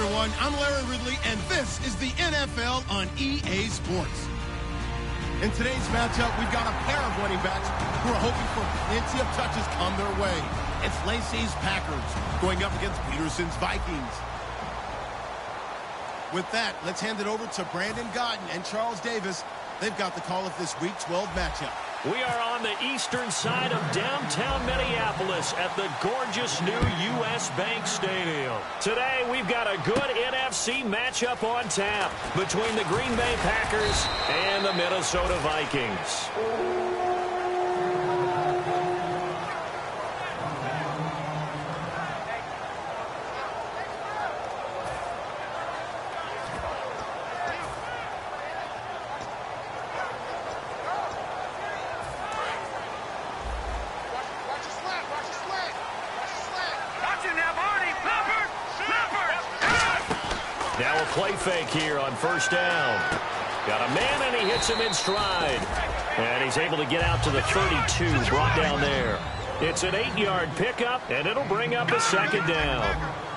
everyone. I'm Larry Ridley, and this is the NFL on EA Sports. In today's matchup, we've got a pair of running backs who are hoping for plenty of touches come their way. It's Lacey's Packers going up against Peterson's Vikings. With that, let's hand it over to Brandon Gotten and Charles Davis. They've got the call of this Week 12 matchup. We are on the eastern side of downtown Minneapolis at the gorgeous new U.S. Bank Stadium. Today, we've got a good NFC matchup on tap between the Green Bay Packers and the Minnesota Vikings. Now a play fake here on first down. Got a man, and he hits him in stride. And he's able to get out to the 32, brought down there. It's an 8-yard pickup, and it'll bring up a second down.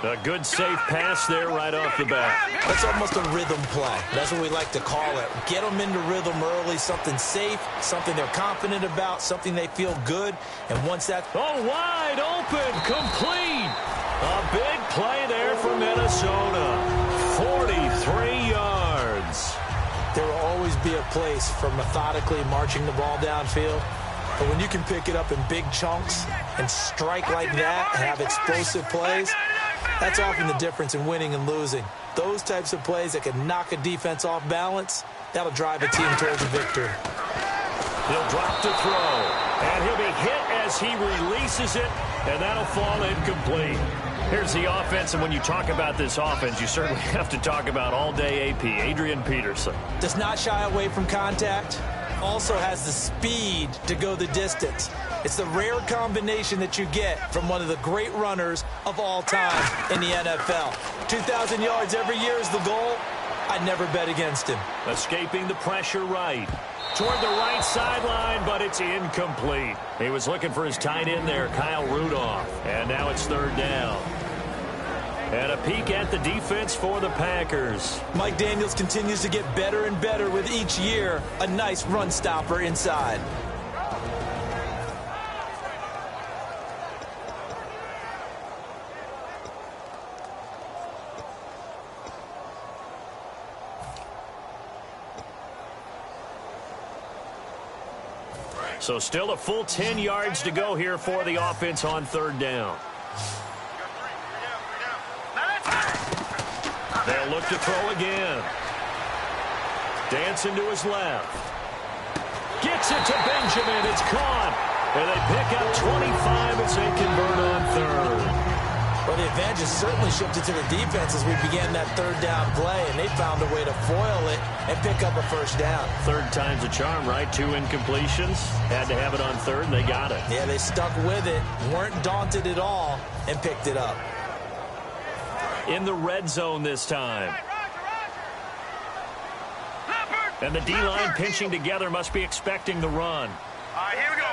A good, safe pass there right off the bat. That's almost a rhythm play. That's what we like to call it. Get them into rhythm early, something safe, something they're confident about, something they feel good. And once that... Oh, wide open, complete. A big play there for Minnesota. 43 yards. There will always be a place for methodically marching the ball downfield. But when you can pick it up in big chunks and strike like that and have explosive plays, that's often the difference in winning and losing. Those types of plays that can knock a defense off balance, that'll drive a team towards a victory. He'll drop to throw, and he'll be hit as he releases it, and that'll fall incomplete. Here's the offense, and when you talk about this offense, you certainly have to talk about all-day AP, Adrian Peterson. Does not shy away from contact, also has the speed to go the distance. It's the rare combination that you get from one of the great runners of all time in the NFL. 2,000 yards every year is the goal. I'd never bet against him. Escaping the pressure right. Toward the right sideline, but it's incomplete. He was looking for his tight end there, Kyle Rudolph. And now it's third down. And a peek at the defense for the Packers. Mike Daniels continues to get better and better with each year. A nice run stopper inside. So still a full 10 yards to go here for the offense on third down. They'll look to throw again. Dancing to his left. Gets it to Benjamin. It's caught. And they pick up 25 as they convert on third. Well, the advantage has certainly shifted to the defense as we began that third down play, and they found a way to foil it and pick up a first down. Third time's a charm, right? 2 incompletions. Had to have it on third, and they got it. Yeah, they stuck with it, weren't daunted at all, and picked it up. In the red zone this time. And the D-line pinching together, must be expecting the run. All right, here we go.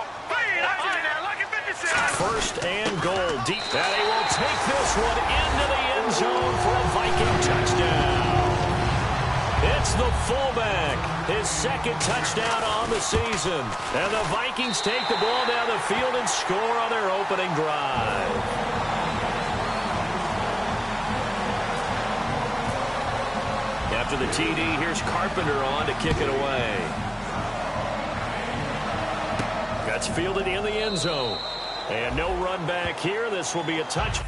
First and goal deep. And he will take this one into the end zone for a Viking touchdown. It's the fullback, his second touchdown on the season. And the Vikings take the ball down the field and score on their opening drive. After the TD, here's Carpenter on to kick it away. That's fielded in the end zone. And no run back here. This will be a touch.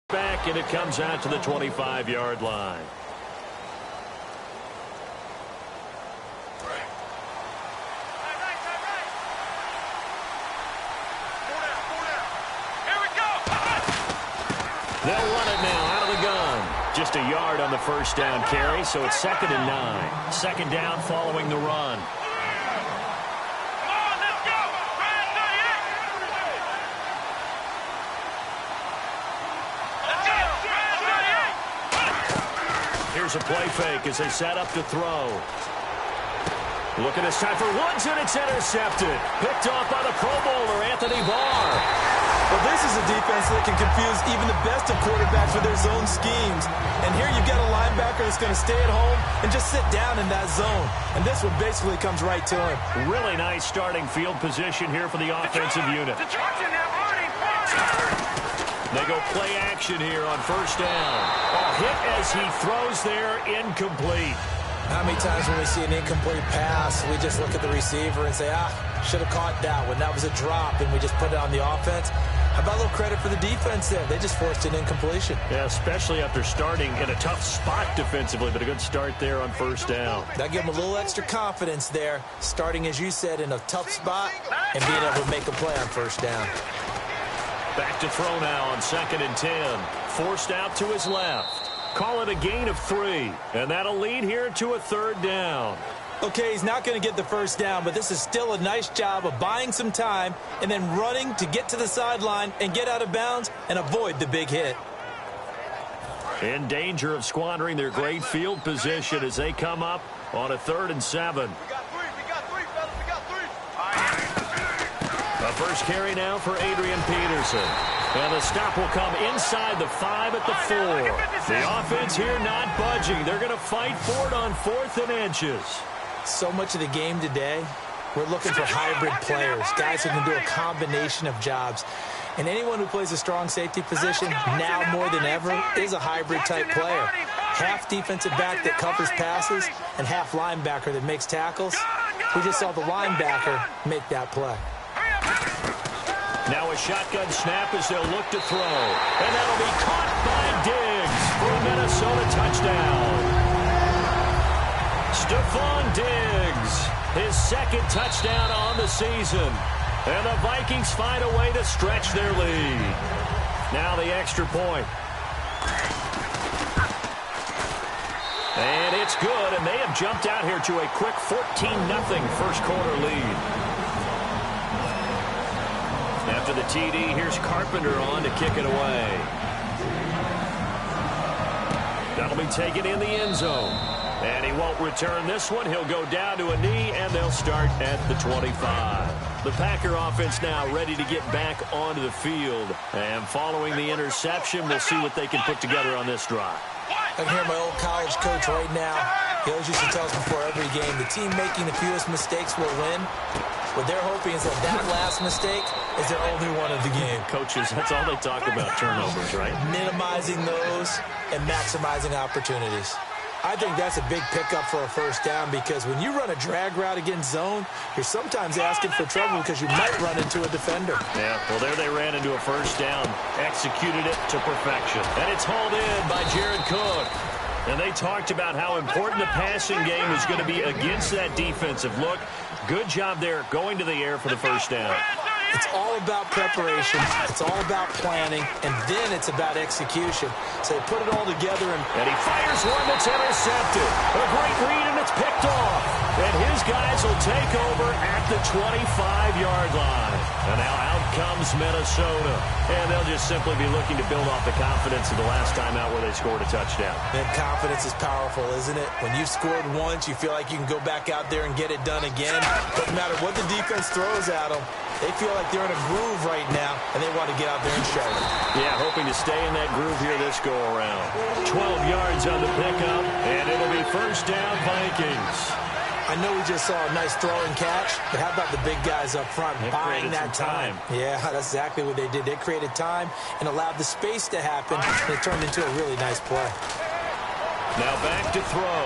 back, and it comes out to the 25-yard line. They'll run it now out of the gun. Just a yard on the first down carry, so it's 2nd and 9. Second down following the run. Here's a play fake as they set up to throw. Looking this time for Woods, and it's intercepted. Picked off by the Pro Bowler, Anthony Barr. Well, this is a defense that can confuse even the best of quarterbacks with their zone schemes. And here you've got a linebacker that's going to stay at home and just sit down in that zone. And this one basically comes right to him. Really nice starting field position here for the offensive unit. They go play action here on first down. A hit as he throws there, incomplete. How many times when we see an incomplete pass, we just look at the receiver and say, should have caught that one. That was a drop, and we just put it on the offense. How about a little credit for the defense there? They just forced an incompletion. Yeah, especially after starting in a tough spot defensively, but a good start there on first down. That gave them a little extra confidence there, starting, as you said, in a tough spot and being able to make a play on first down. Back to throw now on 2nd and 10. Forced out to his left. Call it a gain of 3, and that'll lead here to a 3rd down. Okay, he's not going to get the first down, but this is still a nice job of buying some time and then running to get to the sideline and get out of bounds and avoid the big hit. In danger of squandering their great field position as they come up on a 3rd and 7. A first carry now for Adrian Peterson. And the stop will come inside the 5 at the 4. The offense here not budging. They're going to fight for it on 4th and inches. So much of the game today, we're looking for hybrid players, guys who can do a combination of jobs. And anyone who plays a strong safety position, now more than ever, is a hybrid-type player. Half defensive back that covers passes and half linebacker that makes tackles. We just saw the linebacker make that play. Now a shotgun snap as they'll look to throw. And that'll be caught by Diggs for a Minnesota touchdown. Stephon Diggs, his 2nd touchdown on the season. And the Vikings find a way to stretch their lead. Now the extra point. And it's good, and they have jumped out here to a quick 14-0 first quarter lead. After the TD, here's Carpenter on to kick it away. That'll be taken in the end zone. And he won't return this one. He'll go down to a knee, and they'll start at the 25. The Packer offense now ready to get back onto the field. And following the interception, we'll see what they can put together on this drive. I can hear my old college coach right now. He always used to tell us before every game, the team making the fewest mistakes will win. What they're hoping is that last mistake is their only one of the game. Coaches, that's all they talk about, turnovers, right? Minimizing those and maximizing opportunities. I think that's a big pickup for a first down because when you run a drag route against zone, you're sometimes asking for trouble because you might run into a defender. Yeah, well, there they ran into a first down, executed it to perfection. And it's hauled in by Jared Cook. And they talked about how important the passing game was going to be against that defensive look. Good job there going to the air for the first down. It's all about preparation. It's all about planning. And then it's about execution. So they put it all together. And he fires one that's intercepted. A great read, and it's picked off. And his guys will take over at the 25-yard line. And now out comes Minnesota. And they'll just simply be looking to build off the confidence of the last time out where they scored a touchdown. And confidence is powerful, isn't it? When you've scored once, you feel like you can go back out there and get it done again. Doesn't matter what the defense throws at them. They feel like they're in a groove right now, and they want to get out there and show it. Yeah, hoping to stay in that groove here this go-around. 12 yards on the pickup, and it'll be first down Vikings. I know we just saw a nice throw and catch, but how about the big guys up front buying that time? Yeah, that's exactly what they did. They created time and allowed the space to happen, and it turned into a really nice play. Now back to throw.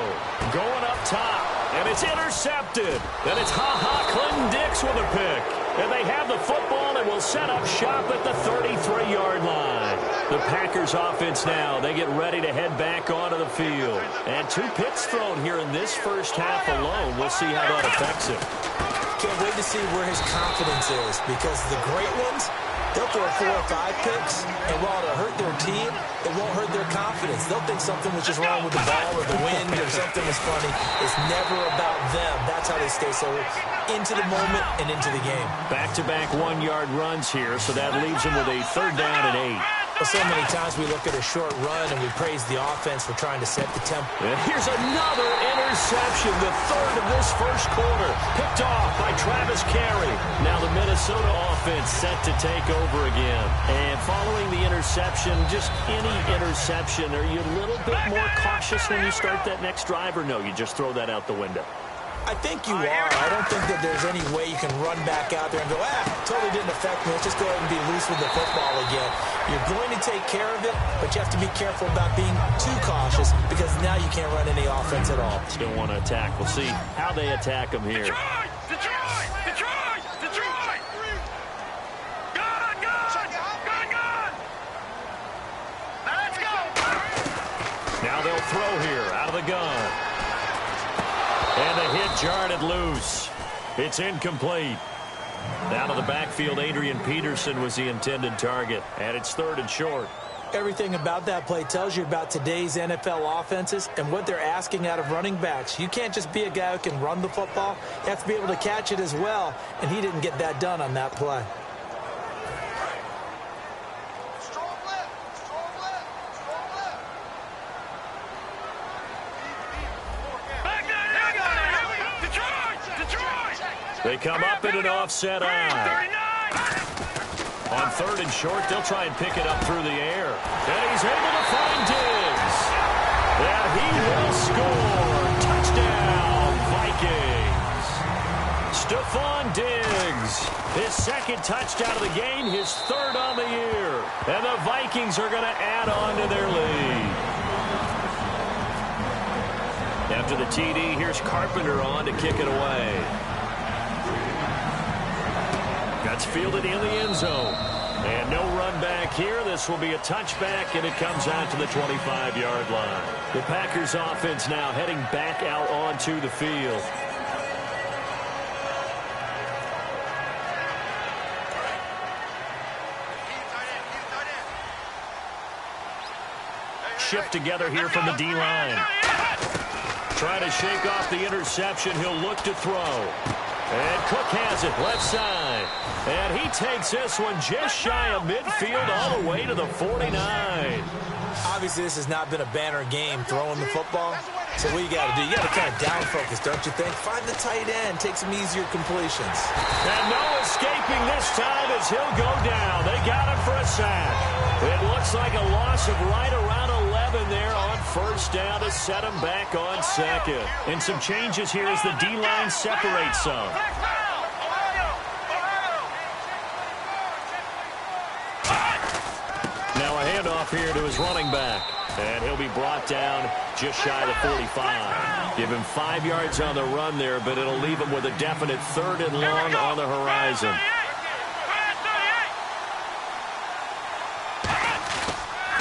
Going up top, and it's intercepted. And it's Clinton Dix with a pick. And they have the football and will set up shop at the 33-yard line. The Packers offense now, they get ready to head back onto the field. And 2 picks thrown here in this first half alone. We'll see how that affects him. Can't wait to see where his confidence is, because the great ones, they'll throw 4 or 5 picks, and while it'll hurt their team, it won't hurt their confidence. They'll think something was just wrong with the ball or the wind or something was funny. It's never about them. That's how they stay so into the moment and into the game. Back-to-back 1-yard runs here, so that leaves them with a 3rd down and 8. Well, so many times we look at a short run and we praise the offense for trying to set the tempo. And here's another interception, the 3rd of this first quarter. Picked off by Travis Carey. Now the Minnesota offense set to take over again. And following the interception, just any interception, are you a little bit more cautious when you start that next drive, or no, you just throw that out the window? I think you are. I don't think that there's any way you can run back out there and go, totally didn't affect me. Let's just go ahead and be loose with the football again. You're going to take care of it, but you have to be careful about being too cautious, because now you can't run any offense at all. Still want to attack. We'll see how they attack them here. Detroit! Gun! Let's go! Now they'll throw here out of the gun. And the hit jarred it loose. It's incomplete. Down to the backfield, Adrian Peterson was the intended target. And it's 3rd and short. Everything about that play tells you about today's NFL offenses and what they're asking out of running backs. You can't just be a guy who can run the football. You have to be able to catch it as well. And he didn't get that done on that play. They come up in an offset eye. On 3rd and short, they'll try and pick it up through the air. And he's able to find Diggs. And he will score. Touchdown, Vikings. Stephon Diggs. His 2nd touchdown of the game, his 3rd on the year. And the Vikings are going to add on to their lead. After the TD, here's Carpenter on to kick it away. That's fielded in the end zone. And no run back here. This will be a touchback, and it comes out to the 25-yard line. The Packers offense now heading back out onto the field. Shift together here from the D-line. Trying to shake off the interception. He'll look to throw. And Cook has it left side. And he takes this one just shy of midfield all the way to the 49. Obviously, this has not been a banner game throwing the football. So what you got to do, you got to kind of down focus, don't you think? Find the tight end, take some easier completions. And no escaping this time as he'll go down. They got him for a sack. It looks like a loss of right around 11 there on 1st down to set him back on 2nd. And some changes here as the D-line separates some. Now a handoff here to his running back. And he'll be brought down just shy of the 45. Give him 5 yards on the run there, but it'll leave him with a definite 3rd and long on the horizon.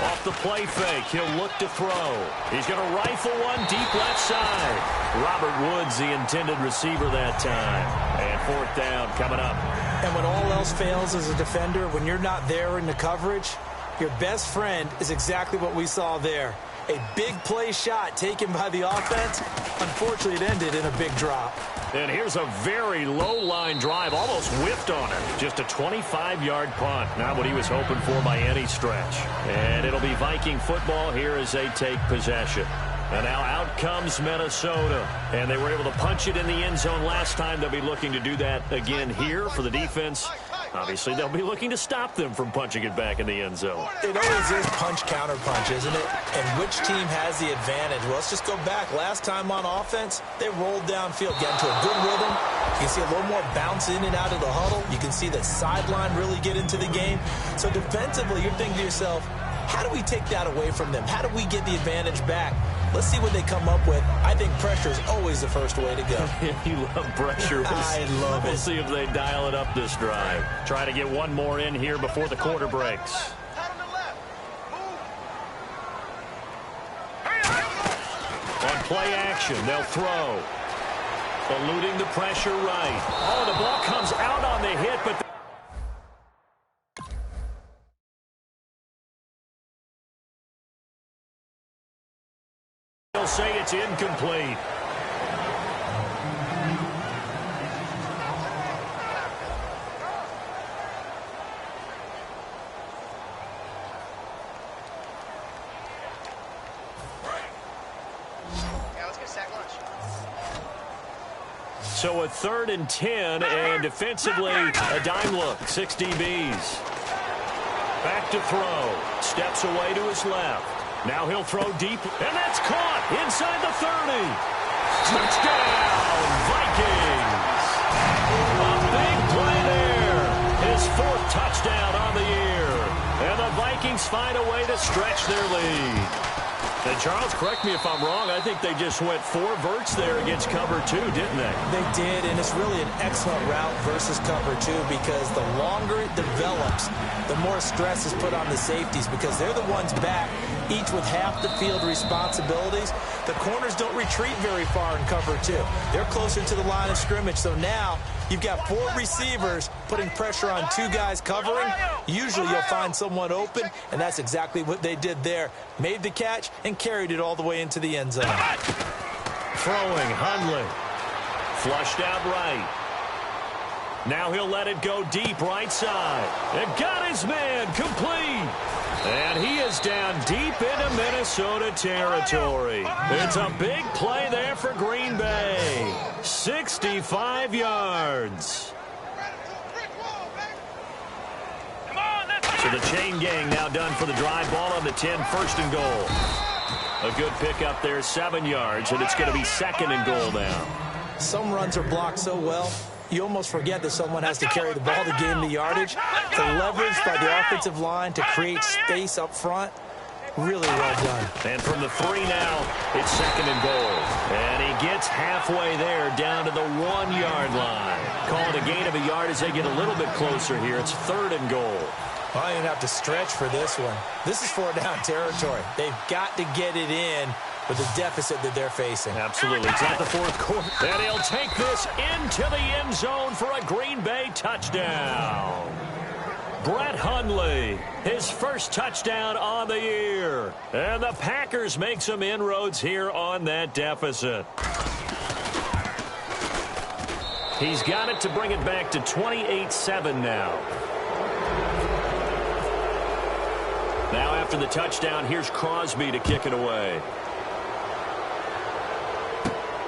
Off the play fake, he'll look to throw. He's going to rifle one deep left side. Robert Woods, the intended receiver that time. And 4th down coming up. And when all else fails as a defender, when you're not there in the coverage, your best friend is exactly what we saw there. A big play shot taken by the offense. Unfortunately, it ended in a big drop. And here's a very low-line drive, almost whiffed on it. Just a 25-yard punt. Not what he was hoping for by any stretch. And it'll be Viking football here as they take possession. And now out comes Minnesota. And they were able to punch it in the end zone last time. They'll be looking to do that again here for the defense. Obviously, they'll be looking to stop them from punching it back in the end zone. It always is punch-counter-punch, isn't it? And which team has the advantage? Well, let's just go back. Last time on offense, they rolled downfield, got into a good rhythm. You can see a little more bounce in and out of the huddle. You can see the sideline really get into the game. So defensively, you're thinking to yourself, how do we take that away from them? How do we get the advantage back? Let's see what they come up with. I think pressure is always the first way to go. You love pressure. I love it. We'll see if they dial it up this drive. Try to get one more in here before the quarter breaks. play action. They'll throw. Eluding the pressure right. Oh, the ball comes out on the hit, but they'll say it's incomplete. So a 3rd and 10, and defensively, a dime look, 6 DBs. Back to throw. Steps away to his left. Now he'll throw deep, and that's caught inside the 30. Touchdown, Vikings. A big play there. His 4th touchdown on the year. And the Vikings find a way to stretch their lead. And Charles, correct me if I'm wrong, I think they just went 4 verts there against cover 2, didn't they? They did, and it's really an excellent route versus cover 2 because the longer it develops, the more stress is put on the safeties because they're the ones back, each with half the field responsibilities. The corners don't retreat very far in cover 2. They're closer to the line of scrimmage, so now you've got 4 receivers putting pressure on 2 guys covering. Usually you'll find someone open, and that's exactly what they did there. Made the catch and carried it all the way into the end zone. Throwing, Hundley. Flushed out right. Now he'll let it go deep right side. And got his man complete. And he is down deep into Minnesota territory. It's a big play there for Green Bay. 65 yards. So the chain gang now done for the drive. Ball on the 10, 1st and goal. A good pickup there, 7 yards, and it's going to be 2nd and goal now. Some runs are blocked so well, you almost forget that someone has to carry the ball to gain the yardage. The leverage by the offensive line to create space up front, really well done. And from the 3 now, it's 2nd and goal. And he gets halfway there down to the 1-yard line. Call it a gain of a yard as they get a little bit closer here. It's 3rd and goal. I didn't have to stretch for this one. This is 4-down territory. They've got to get it in with the deficit that they're facing. Absolutely. It's at the 4th quarter. And he'll take this into the end zone for a Green Bay touchdown. Brett Hundley, his 1st touchdown on the year. And the Packers make some inroads here on that deficit. He's got it to bring it back to 28-7 now. Now after the touchdown, here's Crosby to kick it away.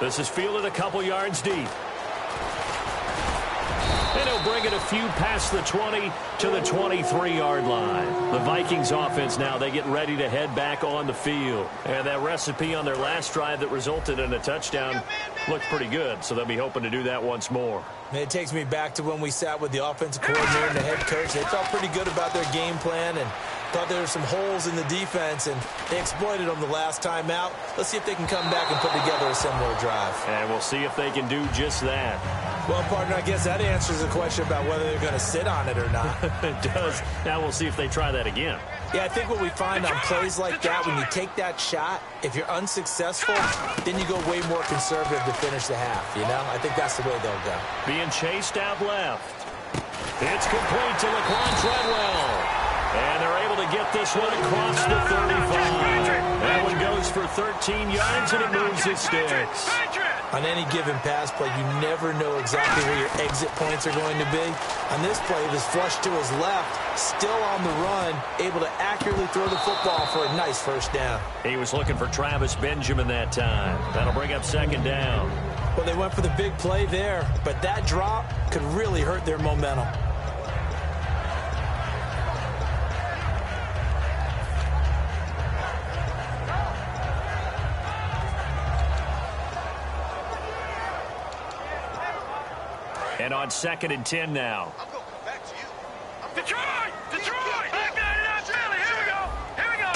This is fielded a couple yards deep. And he'll bring it a few past the 20 to the 23-yard line. The Vikings offense now, they get ready to head back on the field. And that recipe on their last drive that resulted in a touchdown looked pretty good, so they'll be hoping to do that once more. It takes me back to when we sat with the offensive coordinator and the head coach. They felt pretty good about their game plan and thought there were some holes in the defense, and they exploited them the last time out. Let's see if they can come back and put together a similar drive. And we'll see if they can do just that. Well, partner, I guess that answers the question about whether they're going to sit on it or not. It does. Now we'll see if they try that again. Yeah, I think what we find on plays like that, when you take that shot, if you're unsuccessful, then you go way more conservative to finish the half, you know? I think that's the way they'll go. Being chased out left. It's complete to Laquan Treadwell. And they're able to get this one across the 35. That one goes for 13 yards, and it moves the sticks. On any given pass play, you never know exactly where your exit points are going to be. On this play, it was flushed to his left, still on the run, able to accurately throw the football for a nice 1st down. He was looking for Travis Benjamin that time. That'll bring up 2nd down. Well, they went for the big play there, but that drop could really hurt their momentum. And on 2nd and 10 now. Detroit! Detroit! Here we go! Here we go!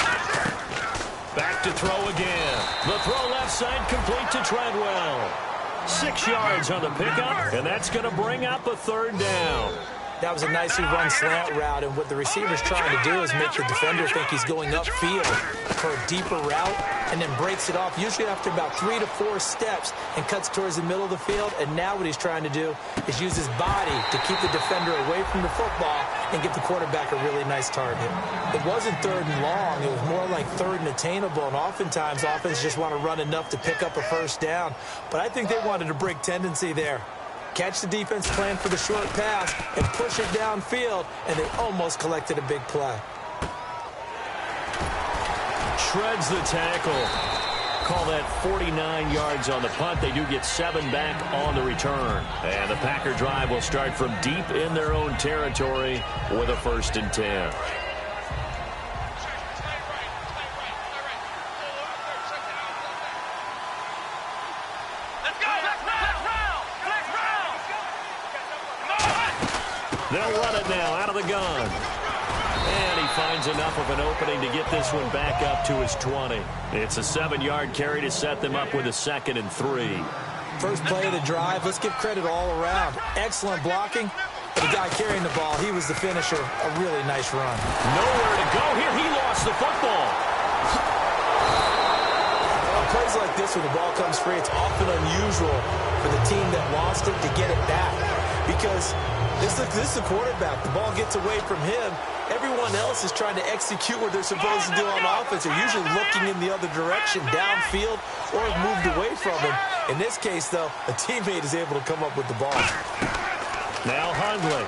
Back to throw again. The throw left side complete to Treadwell. 6 yards on the pickup, and that's going to bring up a 3rd down. That was a nicely run slant route, and what the receiver's trying to do is make the defender think he's going upfield for a deeper route and then breaks it off, usually after about 3 to 4 steps, and cuts towards the middle of the field. And now what he's trying to do is use his body to keep the defender away from the football and give the quarterback a really nice target. It wasn't 3rd and long. It was more like 3rd and attainable, and oftentimes offense just want to run enough to pick up a first down. But I think they wanted to break tendency there. Catch the defense plan for the short pass and push it downfield, and they almost collected a big play. Shreds the tackle. Call that 49 yards on the punt. They do get 7 back on the return. And the Packer drive will start from deep in their own territory with a 1st and 10. They'll run it now out of the gun. And he finds enough of an opening to get this one back up to his 20. It's a 7-yard carry to set them up with a 2nd and 3. First play of the drive, let's give credit all around. Excellent blocking. But the guy carrying the ball, he was the finisher. A really nice run. Nowhere to go here. He lost the football. On plays like this when the ball comes free, it's often unusual for the team that lost it to get it back. Because this is the quarterback. The ball gets away from him. Everyone else is trying to execute what they're supposed to do on offense. They're usually looking in the other direction, downfield, or have moved away from him. In this case, though, a teammate is able to come up with the ball. Now Hundley.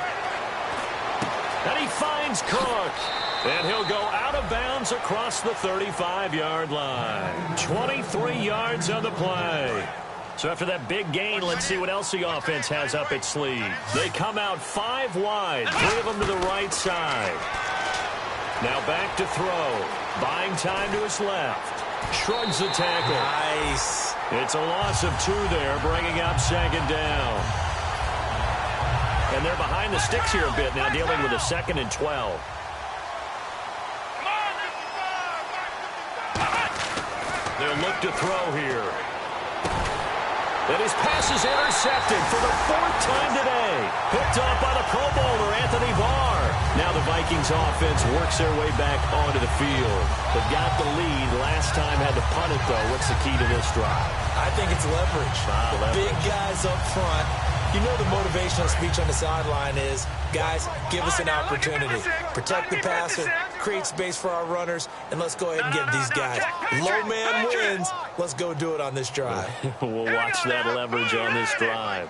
And he finds Cook. And he'll go out of bounds across the 35-yard line. 23 yards on the play. So after that big gain, let's see what else the offense has up its sleeve. They come out 5 wide, 3 of them to the right side. Now back to throw. Buying time to his left. Shrugs the tackle. Nice. It's a loss of 2 there, bringing up 2nd down. And they're behind the sticks here a bit now, dealing with a 2nd and 12. They'll look to throw here. And his pass is intercepted for the 4th time today. Picked off by the Pro Bowler, Anthony Barr. Now the Vikings offense works their way back onto the field. But got the lead. Last time had to punt it, though. What's the key to this drive? I think it's leverage. Leverage. Big guys up front. You know the motivational speech on the sideline is, guys, give us an opportunity. Protect the passer, create space for our runners, and let's go ahead and give these guys. Low man wins. Let's go do it on this drive. We'll watch that leverage on this drive.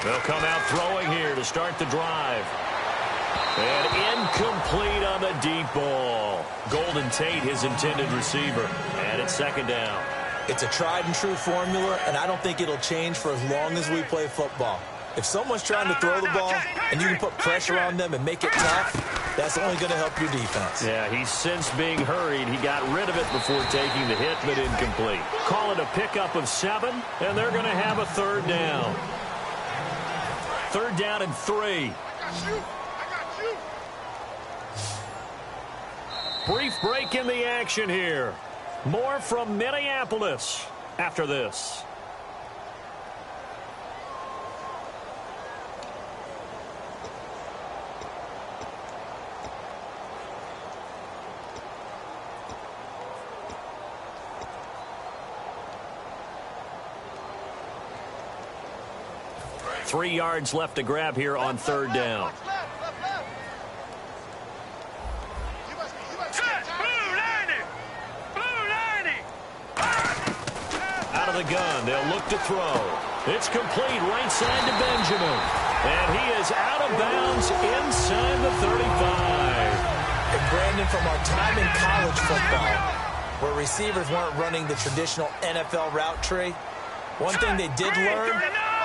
They'll come out throwing here to start the drive. And incomplete on the deep ball. Golden Tate, his intended receiver. And it's 2nd down. It's a tried-and-true formula, and I don't think it'll change for as long as we play football. If someone's trying to throw the ball and you can put pressure on them and make it tough, that's only going to help your defense. Yeah, he's since being hurried. He got rid of it before taking the hit, but incomplete. Call it a pickup of 7, and they're going to have a 3rd down. 3rd down and 3. Brief break in the action here. More from Minneapolis after this. Three yards left to grab here on 3rd down. The gun. They'll look to throw. It's complete right side to Benjamin. And he is out of bounds inside the 35. And Brandon, from our time in college football, where receivers weren't running the traditional NFL route tree, one thing they did learn,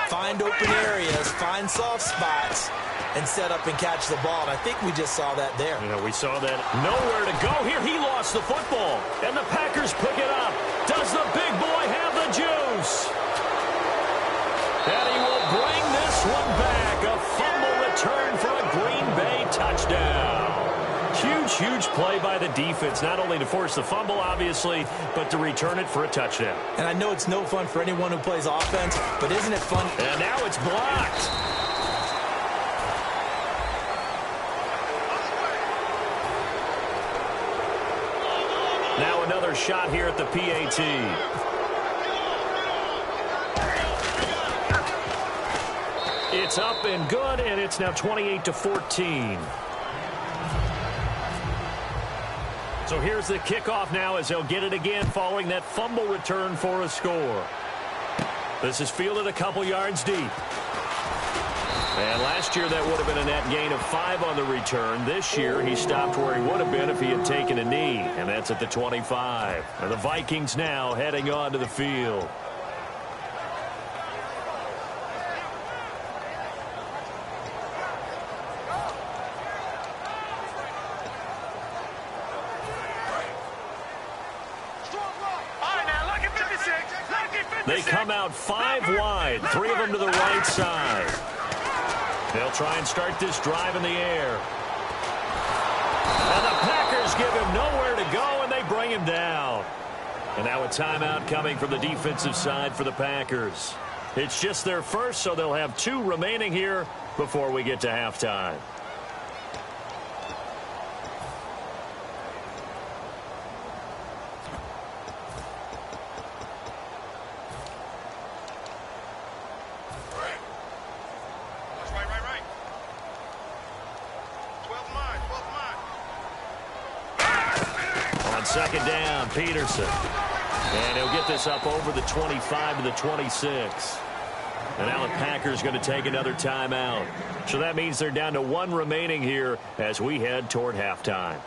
find open areas, find soft spots, and set up and catch the ball. And I think we just saw that there. Yeah, we saw that. Nowhere to go here. He lost the football. And the Packers pick it up. Does the big boy have the juice? And he will bring this one back. A fumble return for a Green Bay touchdown. Huge play by the defense. Not only to force the fumble, obviously, but to return it for a touchdown. And I know it's no fun for anyone who plays offense, but isn't it fun? And now it's blocked. Now another shot here at the PAT. It's up and good, and it's now 28-14. So here's the kickoff now as they'll get it again following that fumble return for a score. This is fielded a couple yards deep. And last year that would have been a net gain of 5 on the return. This year he stopped where he would have been if he had taken a knee, and that's at the 25. And the Vikings now heading onto the field. They come out 5 wide, 3 of them to the right side. They'll try and start this drive in the air. And the Packers give him nowhere to go, and they bring him down. And now a timeout coming from the defensive side for the Packers. It's just their first, so they'll have 2 remaining here before we get to halftime. Second down, Peterson. And he'll get this up over the 25 to the 26. And now the Packers going to take another timeout. So that means they're down to 1 remaining here as we head toward halftime.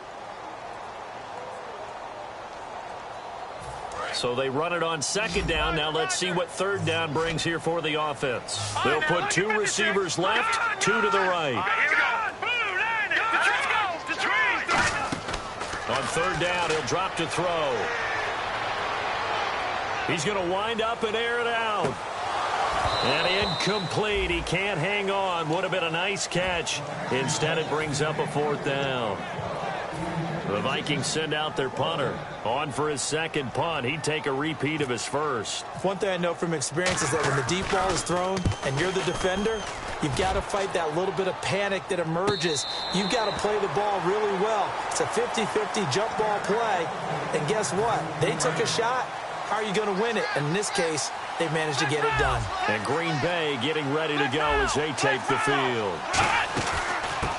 So they run it on second down. Now let's see what third down brings here for the offense. They'll put 2 receivers left, 2 to the right. On third down, he'll drop to throw. He's going to wind up and air it out. And incomplete. He can't hang on. Would have been a nice catch. Instead, it brings up a 4th down. The Vikings send out their punter. On for his second punt. He'd take a repeat of his first. One thing I know from experience is that when the deep ball is thrown and you're the defender, you've got to fight that little bit of panic that emerges. You've got to play the ball really well. It's a 50-50 jump ball play. And guess what? They took a shot. How are you going to win it? And in this case, they managed to get it done. And Green Bay getting ready to go as they take the field.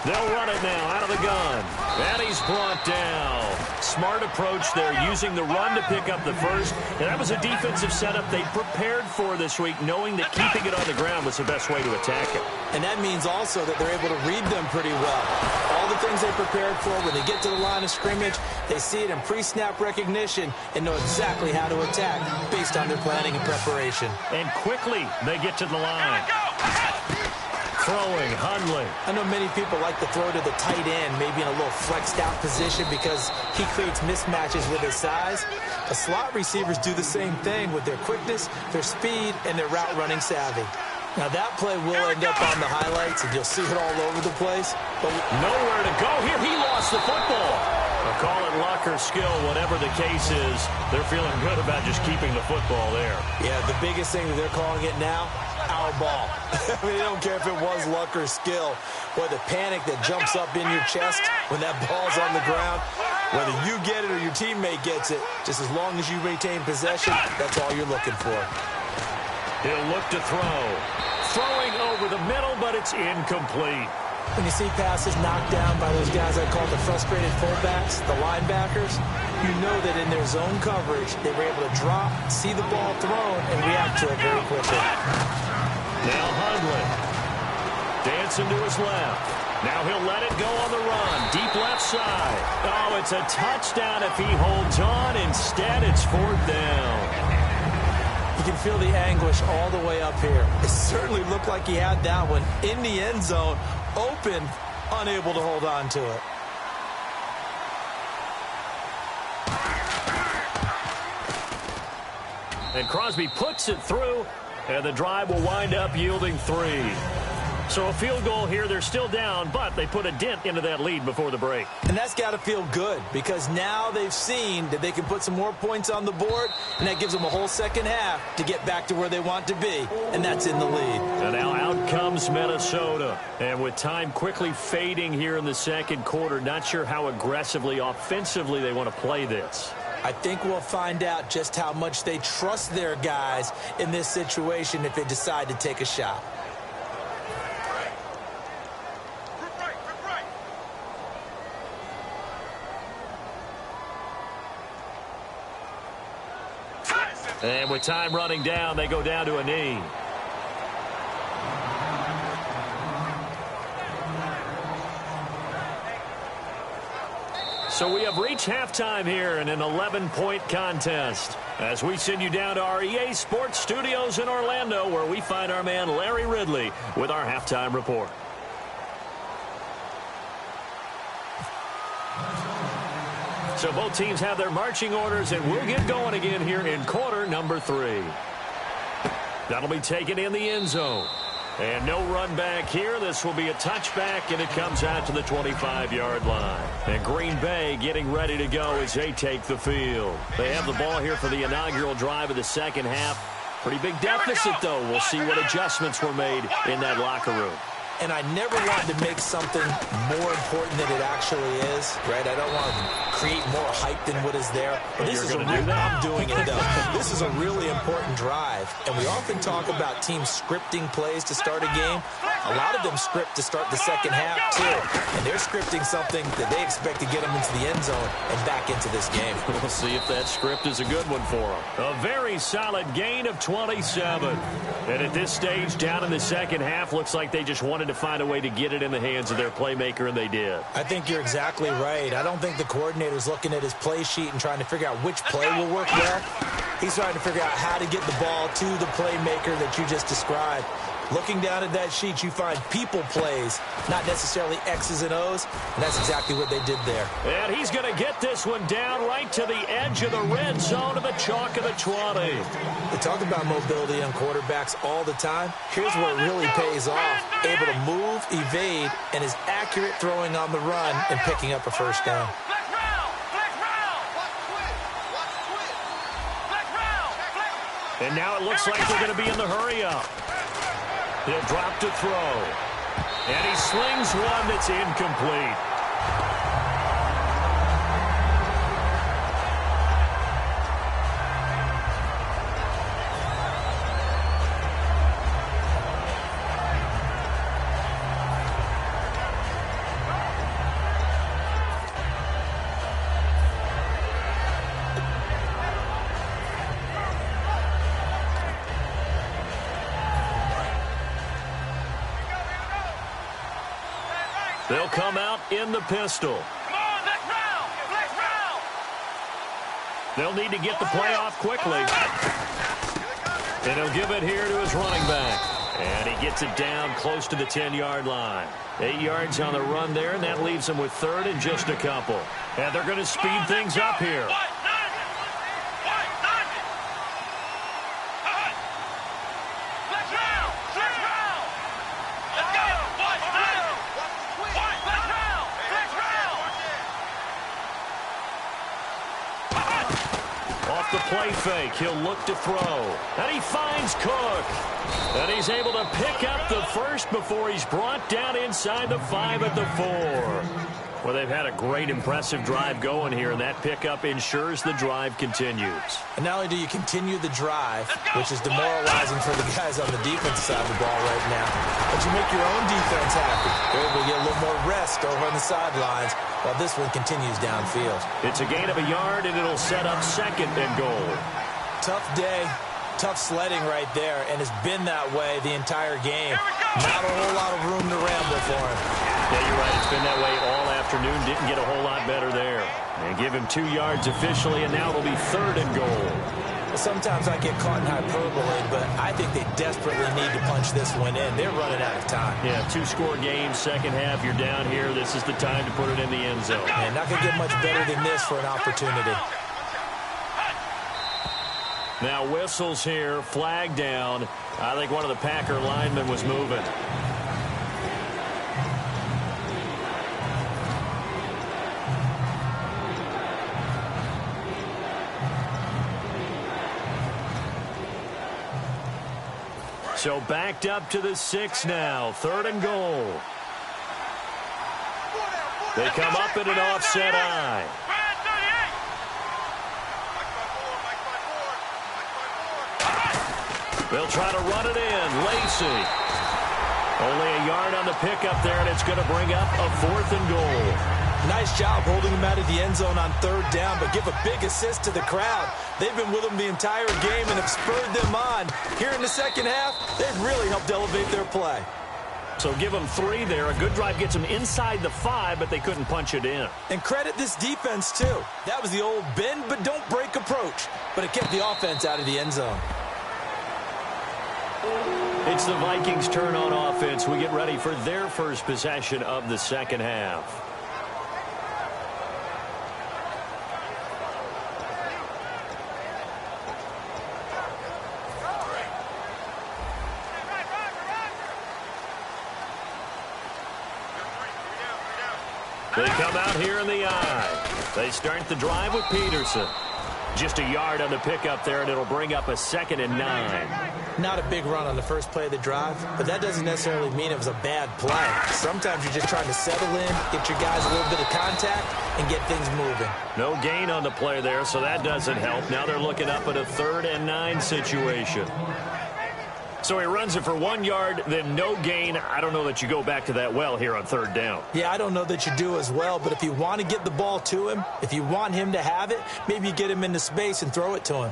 They'll run it now out of the gun. And he's brought down. Smart approach there, using the run to pick up the first. And that was a defensive setup they prepared for this week, knowing that keeping it on the ground was the best way to attack it. And that means also that they're able to read them pretty well. All the things they prepared for, when they get to the line of scrimmage, they see it in pre-snap recognition and know exactly how to attack based on their planning and preparation. And quickly they get to the line. Throwing, Hundley. I know many people like to throw to the tight end, maybe in a little flexed out position because he creates mismatches with his size. The slot receivers do the same thing with their quickness, their speed, and their route running savvy. Now that play will end up on the highlights, and you'll see it all over the place. But nowhere to go here. He lost the football. I'll call it luck or skill, whatever the case is. They're feeling good about just keeping the football there. Yeah, the biggest thing that they're calling it now, our ball. I mean, they don't care if it was luck or skill, or the panic that jumps up in your chest when that ball's on the ground. Whether you get it or your teammate gets it, just as long as you retain possession, that's all you're looking for. He'll look to throw. Throwing over the middle, but it's incomplete. When you see passes knocked down by those guys I call the frustrated fullbacks, the linebackers, you know that in their zone coverage, they were able to drop, see the ball thrown, and react to it very quickly. Now Hundley. Dancing to his left. Now he'll let it go on the run. Deep left side. Oh, it's a touchdown if he holds on. Instead, it's 4th down. You can feel the anguish all the way up here. It certainly looked like he had that one in the end zone, open, unable to hold on to it. And Crosby puts it through, and the drive will wind up yielding 3. So a field goal here. They're still down, but they put a dent into that lead before the break. And that's got to feel good because now they've seen that they can put some more points on the board, and that gives them a whole second half to get back to where they want to be, and that's in the lead. And now out comes Minnesota. And with time quickly fading here in the second quarter, not sure how aggressively, offensively they want to play this. I think we'll find out just how much they trust their guys in this situation if they decide to take a shot. And with time running down, they go down to a knee. So we have reached halftime here in an 11-point contest. As we send you down to our EA Sports Studios in Orlando, where we find our man Larry Ridley with our halftime report. So both teams have their marching orders, and we'll get going again here in quarter number 3. That'll be taken in the end zone. And no run back here. This will be a touchback, and it comes out to the 25-yard line. And Green Bay getting ready to go as they take the field. They have the ball here for the inaugural drive of the second half. Pretty big deficit, though. We'll see what adjustments were made in that locker room. And I never wanted to make something more important than it actually is, right? I don't want to create more hype than what is there. But this is a real, I'm doing it, though. This is a really important drive. And we often talk about teams scripting plays to start a game. A lot of them script to start the second half, too. And they're scripting something that they expect to get them into the end zone and back into this game. We'll see if that script is a good one for them. A very solid gain of 27. And at this stage, down in the second half, looks like they just wanted to find a way to get it in the hands of their playmaker, and they did. I think you're exactly right. I don't think the coordinator's looking at his play sheet and trying to figure out which play will work well. He's trying to figure out how to get the ball to the playmaker that you just described. Looking down at that sheet, you find people plays, not necessarily X's and O's, and that's exactly what they did there. And he's going to get this one down right to the edge of the red zone of the chalk of the 20. We talk about mobility on quarterbacks all the time. Here's where it really pays off. Able to move, evade, and is accurate throwing on the run and picking up a first down. And now it looks like they're going to be in the hurry-up. He'll drop to throw. And he slings one that's incomplete. They'll come out in the pistol. Come on, let's round. Let's round. They'll need to get the play off quickly. And he'll give it here to his running back. And he gets it down close to the 10-yard line. 8 yards on the run there, and that leaves them with third and just a couple. And they're going to speed things up here. The play fake. He'll look to throw. And he finds Cook. And he's able to pick up the first before he's brought down inside the 5 at the 4. Well, they've had a great, impressive drive going here, and that pickup ensures the drive continues. And not only do you continue the drive, which is demoralizing for the guys on the defensive side of the ball right now, but you make your own defense happy. They're able to get a little more rest over on the sidelines while this one continues downfield. It's a gain of a yard, and it'll set up second and goal. Tough day, tough sledding right there, and it's been that way the entire game. Not a whole lot of room to ramble for him. Yeah, you're right. It's been that way all afternoon. Didn't get a whole lot better there. And give him 2 yards officially, and now it'll be third and goal. Sometimes I get caught in hyperbole, but I think they desperately need to punch this one in. They're running out of time. Yeah, 2-score game, second half. You're down here. This is the time to put it in the end zone. And not going to get much better than this for an opportunity. Now whistles here, flag down. I think one of the Packer linemen was moving. So backed up to the 6 now. Third and goal. They come up in an offset eye. They'll try to run it in. Lacey. Only a yard on the pickup there, and it's going to bring up a 4th and goal. Nice job holding him out of the end zone on 3rd down, but give a big assist to the crowd. They've been with him the entire game and have spurred them on. Here in the second half, they've really helped elevate their play. So give them 3 there. A good drive gets them inside the 5, but they couldn't punch it in. And credit this defense, too. That was the old bend but don't break approach, but it kept the offense out of the end zone. It's the Vikings' turn on offense. We get ready for their first possession of the second half. They come out here in the eye. They start the drive with Peterson. Just a yard on the pickup there, and it'll bring up a 2nd and 9. Not a big run on the first play of the drive, but that doesn't necessarily mean it was a bad play. Sometimes you're just trying to settle in, get your guys a little bit of contact, and get things moving. No gain on the play there, so that doesn't help. Now they're looking up at a 3rd and 9 situation. So he runs it for 1 yard, then no gain. I don't know that you go back to that well here on 3rd down. Yeah, I don't know that you do as well, but if you want to get the ball to him, if you want him to have it, maybe you get him into space and throw it to him.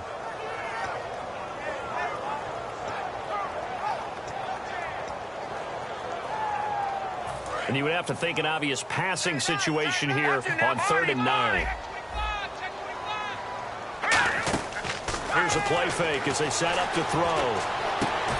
And you would have to think an obvious passing situation here on 3rd and 9. Here's a play fake as they set up to throw.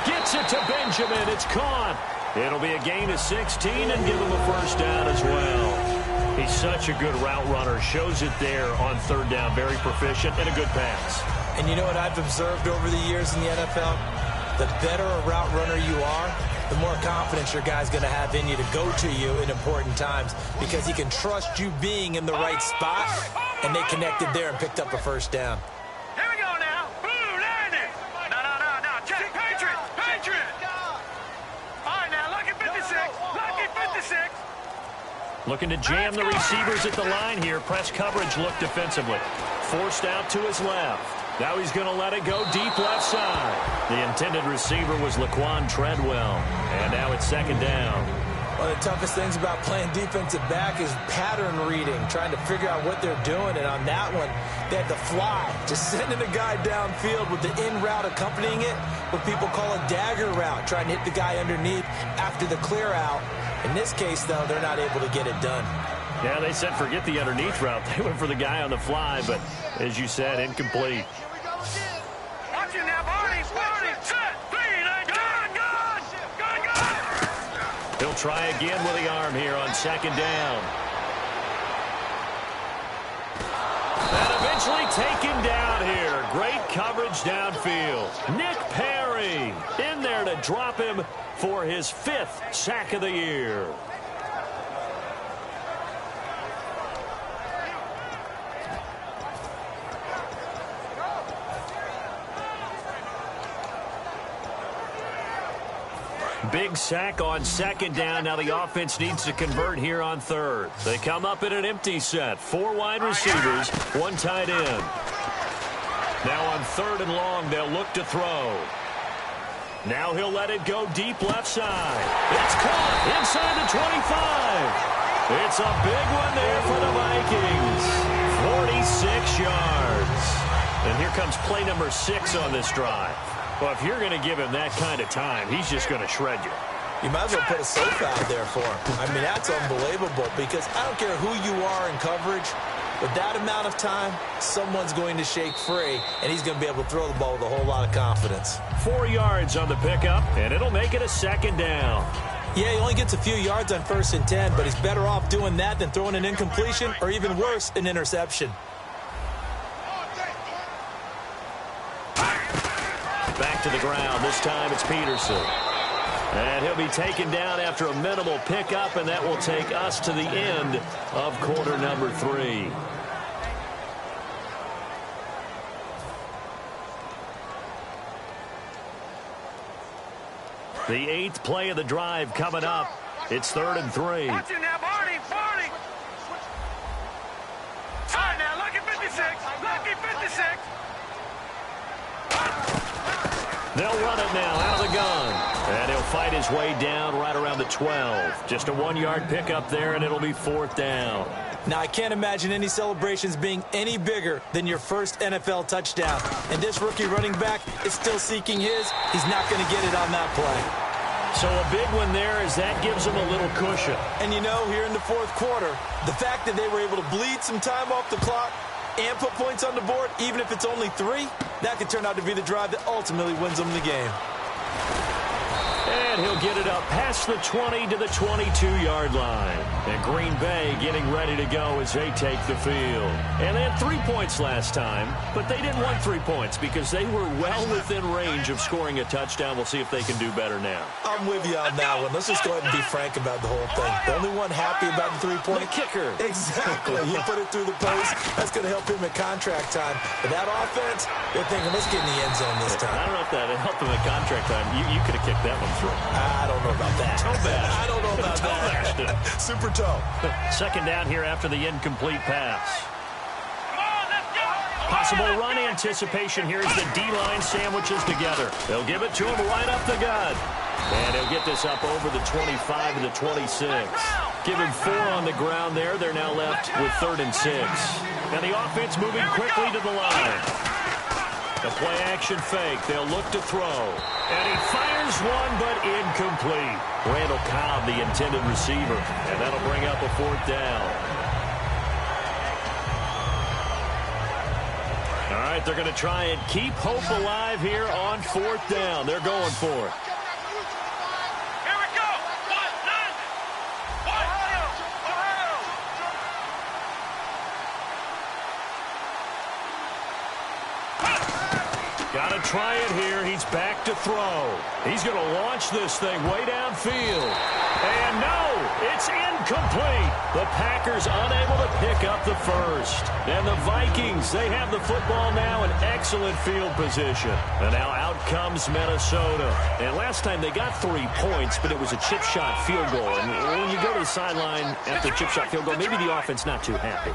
Gets it to Benjamin. It's caught. It'll be a gain of 16 and give him a 1st down as well. He's such a good route runner. Shows it there on 3rd down. Very proficient and a good pass. And you know what I've observed over the years in the NFL? The better a route runner you are, the more confidence your guy's going to have in you to go to you in important times because he can trust you being in the right spot, and they connected there and picked up a 1st down. Here we go now. Boom, there it is. No. Check. Patriot. All right, now, lucky 56. Lucky 56. Looking to jam the receivers at the line here. Press coverage look defensively. Forced out to his left. Now he's going to let it go deep left side. The intended receiver was Laquan Treadwell. And now it's 2nd down. One of the toughest things about playing defensive back is pattern reading, trying to figure out what they're doing. And on that one, they had to fly, just sending a guy downfield with the in route accompanying it, what people call a dagger route, trying to hit the guy underneath after the clear out. In this case, though, they're not able to get it done. Yeah, they said forget the underneath route. They went for the guy on the fly, but as you said, incomplete. Watch it now, Barney, set, 3, 9, gone. He'll try again with the arm here on 2nd down. And eventually taken down here. Great coverage downfield. Nick Perry in there to drop him for his 5th sack of the year. Big sack on 2nd down. Now the offense needs to convert here on 3rd. They come up in an empty set. 4 wide receivers, 1 tight end. Now on 3rd and long, they'll look to throw. Now he'll let it go deep left side. It's caught inside the 25. It's a big one there for the Vikings. 46 yards. And here comes play number 6 on this drive. Well, if you're going to give him that kind of time, he's just going to shred you. You might as well put a soap out there for him. I mean, that's unbelievable because I don't care who you are in coverage. With that amount of time, someone's going to shake free, and he's going to be able to throw the ball with a whole lot of confidence. 4 yards on the pickup, and it'll make it a 2nd down. Yeah, he only gets a few yards on 1st and 10, but he's better off doing that than throwing an incompletion or even worse, an interception. Back to the ground. This time it's Peterson. And he'll be taken down after a minimal pickup, and that will take us to the end of quarter number 3. The 8th play of the drive coming up. It's 3rd and 3. Watch it now, Barney. All right, now, lucky 56. They'll run it now out of the gun. And he'll fight his way down right around the 12. Just a 1-yard pickup there, and it'll be 4th down. Now, I can't imagine any celebrations being any bigger than your first NFL touchdown. And this rookie running back is still seeking his. He's not going to get it on that play. So a big one there as that gives him a little cushion. And you know, here in the 4th quarter, the fact that they were able to bleed some time off the clock and put points on the board, even if it's only 3, that could turn out to be the drive that ultimately wins them the game. And he'll get it up past the 20 to the 22-yard line. And Green Bay getting ready to go as they take the field. And they had 3 points last time, but they didn't want 3 points because they were well within range of scoring a touchdown. We'll see if they can do better now. I'm with you on that one. Let's just go ahead and be frank about the whole thing. The only one happy about the 3-point kicker. Exactly. He put it through the post. That's going to help him at contract time. But that offense, they're thinking, let's get in the end zone this time. I don't know if that helped him at contract time. You could have kicked that one through. I don't know about that. Toe bash. I don't know about that. Super toe. 2nd down here after the incomplete pass. Possible run anticipation here as the D-line sandwiches together. They'll give it to him right up the gut. And he'll get this up over the 25 to the 26. Give him 4 on the ground there. They're now left with 3rd and 6. And the offense moving quickly to the line. The play-action fake. They'll look to throw. And he fires one, but incomplete. Randall Cobb, the intended receiver. And that'll bring up a 4th down. All right, they're going to try and keep hope alive here on 4th down. They're going for it. Got to try it here. He's back to throw. He's going to launch this thing way downfield. And no, it's incomplete. The Packers unable to pick up the first. And the Vikings, they have the football now in excellent field position. And now out comes Minnesota. And last time they got 3 points, but it was a chip shot field goal. And when you go to the sideline after a chip shot field goal, maybe the offense not too happy.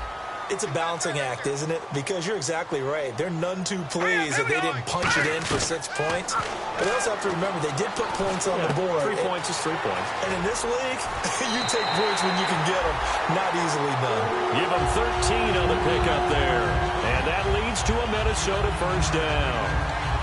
It's a balancing act, isn't it? Because you're exactly right. They're none too pleased that they didn't punch it in for 6 points. But they also have to remember they did put points on the board. 3 points is 3 points. And in this league, you take points when you can get them. Not easily done. Give them 13 on the pickup there. And that leads to a Minnesota 1st down.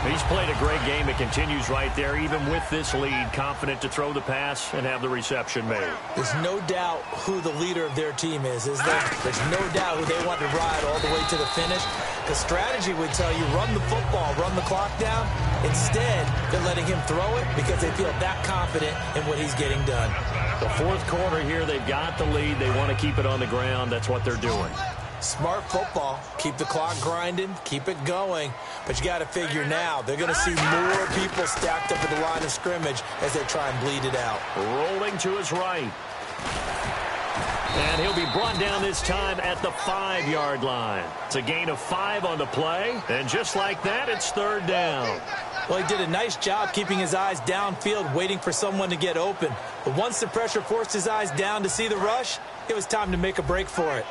He's played a great game. It continues right there, even with this lead, confident to throw the pass and have the reception made. There's no doubt who the leader of their team is there? There's no doubt who they want to ride all the way to the finish. The strategy would tell you, run the football, run the clock down. Instead, they're letting him throw it because they feel that confident in what he's getting done. The 4th quarter here, they've got the lead. They want to keep it on the ground. That's what they're doing. Smart football. Keep the clock grinding. Keep it going. But you got to figure now, they're going to see more people stacked up at the line of scrimmage as they try and bleed it out. Rolling to his right. And he'll be brought down this time at the 5-yard line. It's a gain of 5 on the play. And just like that, it's 3rd down. Well, he did a nice job keeping his eyes downfield, waiting for someone to get open. But once the pressure forced his eyes down to see the rush, it was time to make a break for it.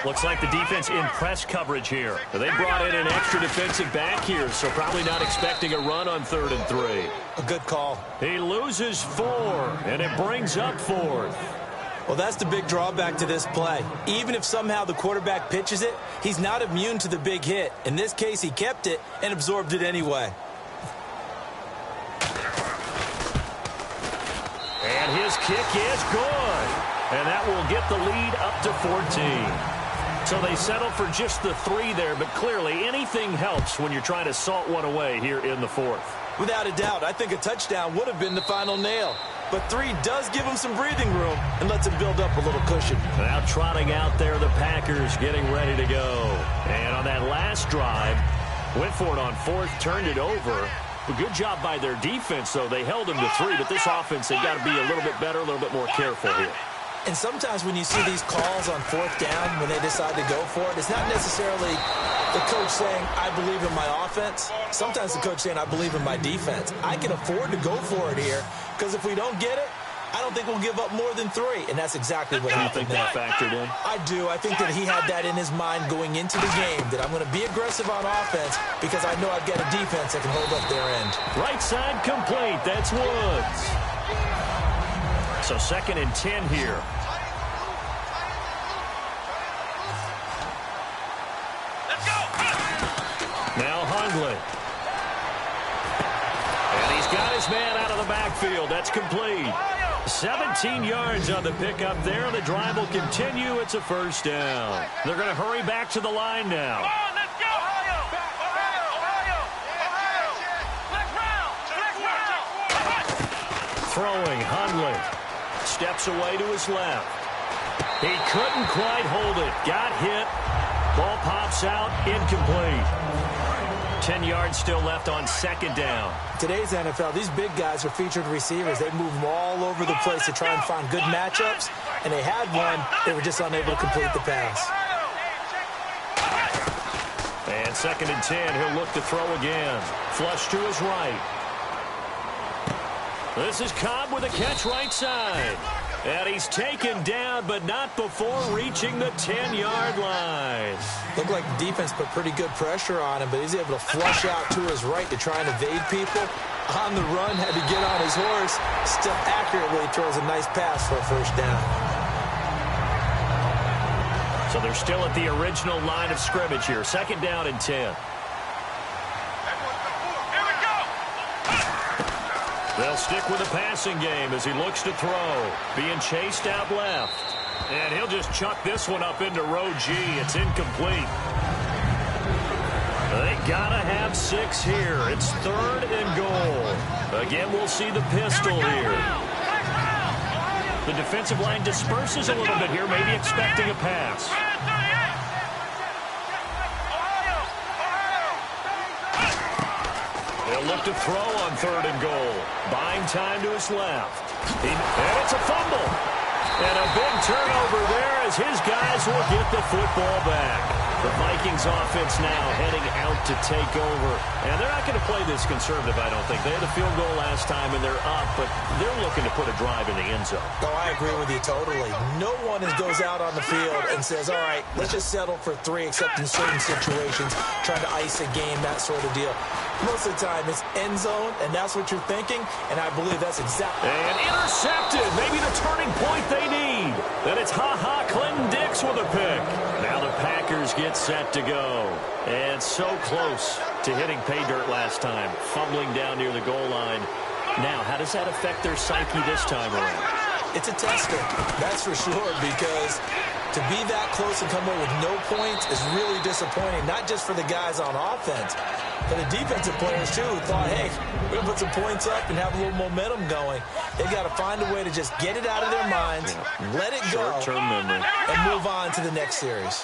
Looks like the defense in press coverage here. They brought in an extra defensive back here, so probably not expecting a run on 3rd and 3. A good call. He loses 4, and it brings up 4th. Well, that's the big drawback to this play. Even if somehow the quarterback pitches it, he's not immune to the big hit. In this case, he kept it and absorbed it anyway. And his kick is good. And that will get the lead up to 14. So they settle for just the 3 there, but clearly anything helps when you're trying to salt one away here in the 4th. Without a doubt, I think a touchdown would have been the final nail. But 3 does give him some breathing room and lets him build up a little cushion. Now trotting out there, the Packers getting ready to go. And on that last drive, went for it on 4th, turned it over. A good job by their defense, though. They held him to 3, but this offense, they've got to be a little bit better, a little bit more careful here. And sometimes when you see these calls on 4th down, when they decide to go for it, it's not necessarily the coach saying, I believe in my offense. Sometimes the coach saying, I believe in my defense. I can afford to go for it here, because if we don't get it, I don't think we'll give up more than 3, and that's exactly what happened. Do you think that factored in? I do. I think that he had that in his mind going into the game, that I'm going to be aggressive on offense because I know I've got a defense that can hold up their end. Right side complete. That's Woods. So 2nd and 10 here. Let's go. Now Hundley. And he's got his man out of the backfield. That's complete. 17 yards on the pickup there. The drive will continue. It's a first down. They're going to hurry back to the line now. Come on, let's go. Ohio. Throwing, Hundley. Steps away to his left. He couldn't quite hold it. Got hit. Ball pops out. Incomplete. 10 yards still left on 2nd down. Today's NFL, these big guys are featured receivers. They move them all over the place to try and find good matchups, and they had one. They were just unable to complete the pass. And 2nd and 10. He'll look to throw again. Flush to his right. This is Cobb with a catch right side. And he's taken down, but not before reaching the 10-yard line. Looked like the defense put pretty good pressure on him, but he's able to flush out to his right to try and evade people. On the run, had to get on his horse. Still accurately throws a nice pass for a first down. So they're still at the original line of scrimmage here. 2nd down and 10. They'll stick with the passing game as he looks to throw. Being chased out left. And he'll just chuck this one up into row G. It's incomplete. They gotta have 6 here. It's 3rd and goal. Again, we'll see the pistol here. The defensive line disperses a little bit here, maybe expecting a pass. They'll look to throw on 3rd and goal. Buying time to his left. And it's a fumble. And a big turnover there as his guys will get the football back. The Vikings offense now heading out to take over. And they're not going to play this conservative, I don't think. They had a field goal last time, and they're up, but they're looking to put a drive in the end zone. Oh, I agree with you totally. No one goes out on the field and says, all right, let's just settle for 3, except in certain situations, trying to ice a game, that sort of deal. Most of the time, it's end zone, and that's what you're thinking, and I believe that's exactly... And intercepted. Maybe the turning point they need. Then it's Clinton Dix with a pick. Now the Packers get set to go. And so close to hitting pay dirt last time. Fumbling down near the goal line. Now, how does that affect their psyche this time around? It's a tester, that's for sure, because to be that close and come away with no points is really disappointing, not just for the guys on offense, but the defensive players, too, who thought, hey, we're going to put some points up and have a little momentum going. They've got to find a way to just get it out of their minds, let it go, Short-term memory, and move on to the next series.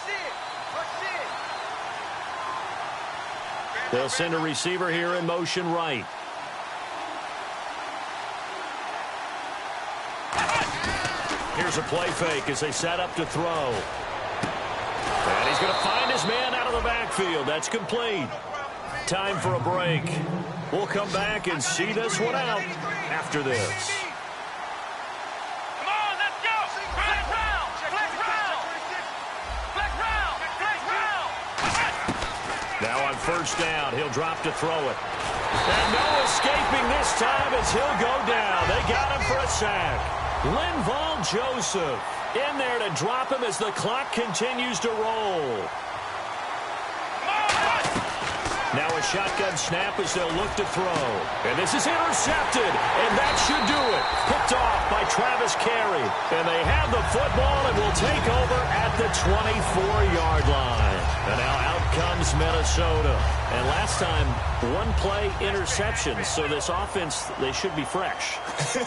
They'll send a receiver here in motion right. Here's a play fake as they set up to throw. And he's going to find his man out of the backfield. That's complete. Time for a break. We'll come back and see this one out after this. Come on, let's go. Flex round. Flex round. Flex round. Flex round. Now on 1st down, he'll drop to throw it. And no escaping this time as he'll go down. They got him for a sack. Linval Joseph in there to drop him as the clock continues to roll. Now a shotgun snap as they'll look to throw. And this is intercepted. And that should do it. Picked off by Travis Carey. And they have the football and will take over at the 24-yard line. And now out comes Minnesota. And last time, 1 play interception. So this offense, they should be fresh.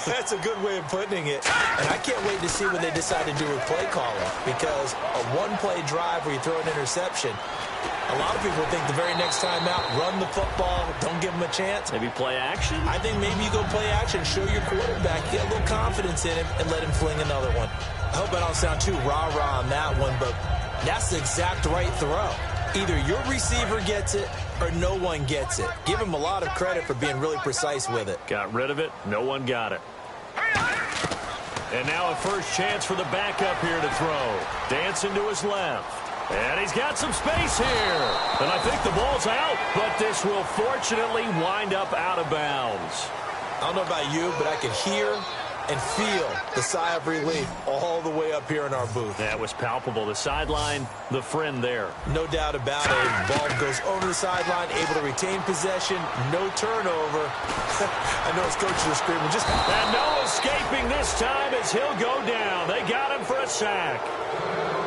That's a good way of putting it. And I can't wait to see what they decide to do with play calling, because a 1-play drive where you throw an interception, a lot of people think the very next time out, run the football, don't give them a chance. Maybe play action? I think maybe you go play action, show your quarterback, get a little confidence in him, and let him fling another one. I hope I don't sound too rah-rah on that one, but that's the exact right throw. Either your receiver gets it or no one gets it. Give him a lot of credit for being really precise with it. Got rid of it. No one got it. And now a first chance for the backup here to throw. Dancing to his left. And he's got some space here. And I think the ball's out, but this will fortunately wind up out of bounds. I don't know about you, but I could hear and feel the sigh of relief all the way up here in our booth. That was palpable. The sideline, the friend there. No doubt about it. Ball goes over the sideline, able to retain possession, no turnover. I know his coaches are screaming. And no escaping this time as he'll go down. They got him for a sack.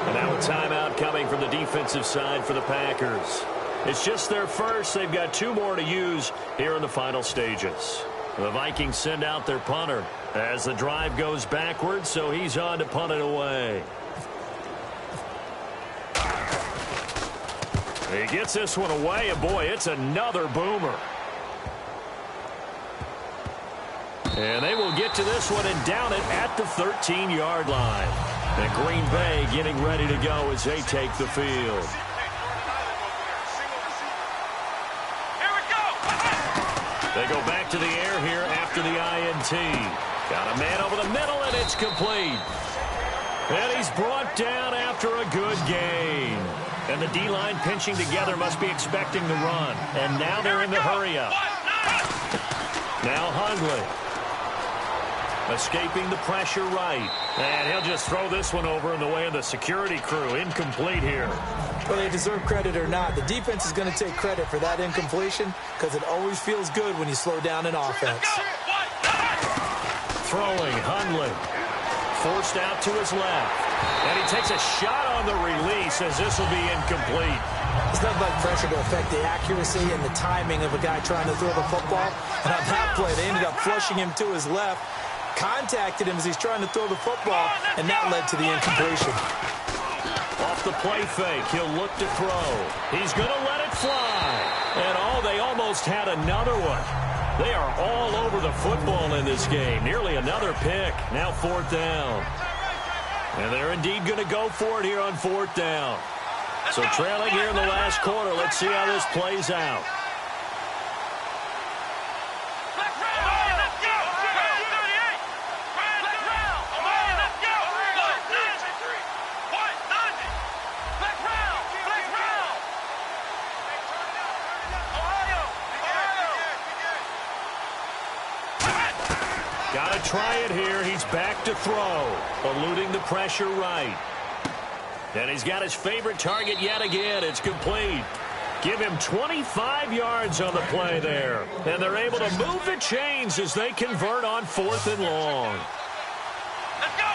And now a timeout coming from the defensive side for the Packers. It's just their first. They've got 2 more to use here in the final stages. The Vikings send out their punter as the drive goes backwards, so he's on to punt it away. He gets this one away, and boy, it's another boomer. And they will get to this one and down it at the 13-yard line. And Green Bay getting ready to go as they take the field. They go back to the air here after the INT. Got a man over the middle, and it's complete. And he's brought down after a good gain. And the D-line pinching together must be expecting the run. And now they're in the hurry-up. Now Hundley. Escaping the pressure right. And he'll just throw this one over in the way of the security crew. Incomplete here. Whether they deserve credit or not, the defense is going to take credit for that incompletion because it always feels good when you slow down an offense. Throwing, Hundley. Forced out to his left. And he takes a shot on the release as this will be incomplete. It's nothing like pressure to affect the accuracy and the timing of a guy trying to throw the football. And on that play, they ended up flushing him to his left, contacted him as he's trying to throw the football, and that led to the incompletion. Off the play fake, he'll look to throw. He's going to let it fly. And they almost had another one. They are all over the football in this game. Nearly another pick. Now 4th down. And they're indeed going to go for it here on 4th down. So trailing here in the last quarter. Let's see how this plays out. Got to try it here. He's back to throw. Eluding the pressure right. And he's got his favorite target yet again. It's complete. Give him 25 yards on the play there. And they're able to move the chains as they convert on 4th and long. Let's go.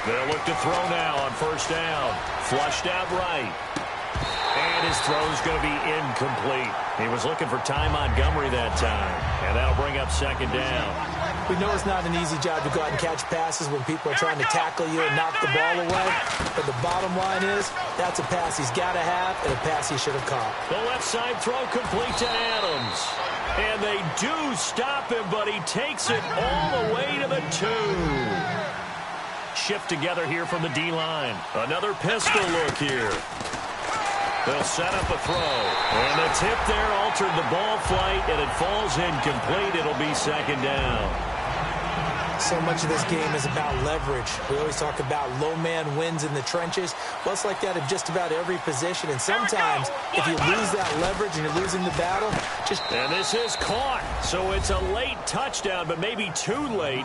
They'll look to throw now on 1st down. Flushed out right. And his throw's going to be incomplete. He was looking for Ty Montgomery that time. And that'll bring up 2nd down. We know it's not an easy job to go out and catch passes when people are trying to tackle you and knock the ball away. But the bottom line is, that's a pass he's got to have and a pass he should have caught. The left side throw complete to Adams. And they do stop him, but he takes it all the way to the 2. Shift together here from the D-line. Another pistol look here. They'll set up a throw. And the tip there altered the ball flight, and it falls incomplete. It'll be 2nd down. So much of this game is about leverage. We always talk about low man wins in the trenches. Well, it's like that in just about every position. And sometimes, if you lose that leverage and you're losing the battle, And this is caught. So it's a late touchdown, but maybe too late.